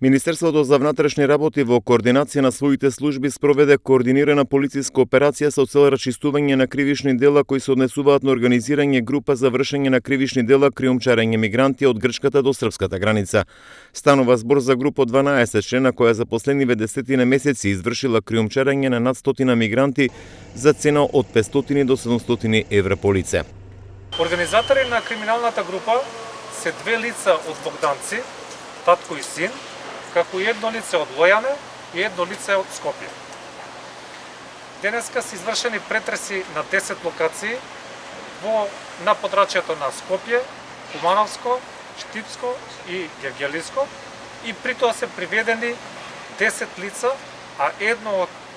Министерството за внатрешни работи во координација на своите служби спроведе координирана полициска операција со цел расчистување на кривишни дела кои се однесуваат на организирање група за вршење на кривишни дела криумчарење мигранти од грчката до српската граница. Станува збор за група од 12 члена која за последниве десетина месеци извршила криумчарење на над 100 мигранти за цена од 500 до 700 евра по лице. Организатори на криминалната група се две лица од Богданци, татко и син, како и едно лице од Лојане и едно лице од Скопје. Денеска се извршени претреси на 10 локации на подрачјето на Скопје, Кумановско, Штипско и Гевгелиско и при тоа се приведени 10 лица, а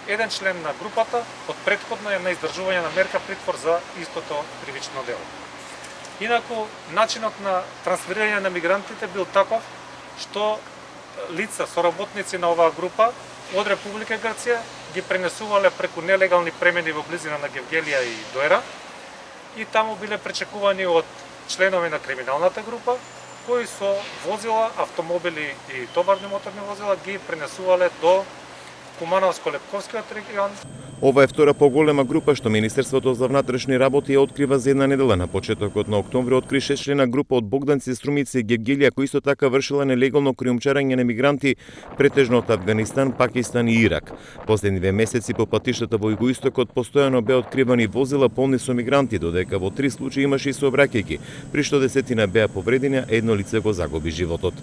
еден член на групата од претходно е на издржување на мерка притвор за истото кривично дело. Инаку, начинот на трансферирање на мигрантите бил таков што лица, соработници на оваа група од Република Грција ги пренесувале преку нелегални премени во близина на Гевгелија и Доера и таму биле пречекувани од членови на криминалната група кои со возила, автомобили и товарни моторни возила ги пренесувале до Кумановско-Лепковскиот регион. Ова е втора поголема група што Министерството за внатрешни работи ја открива за една недела. На почетокот на октомври откри 6-члена група од Богданци, Струмица и Гевгелија кои исто така вршила нелегално криумчарење на мигранти претежно од Авганистан, Пакистан и Ирак. Последниве месеци по патиштата во југоистокот постојано беа откривани возила полни со мигранти, додека во 3 случаи имаше и сообраќајки, при што десетина беа повредени, а едно лице го загуби животот.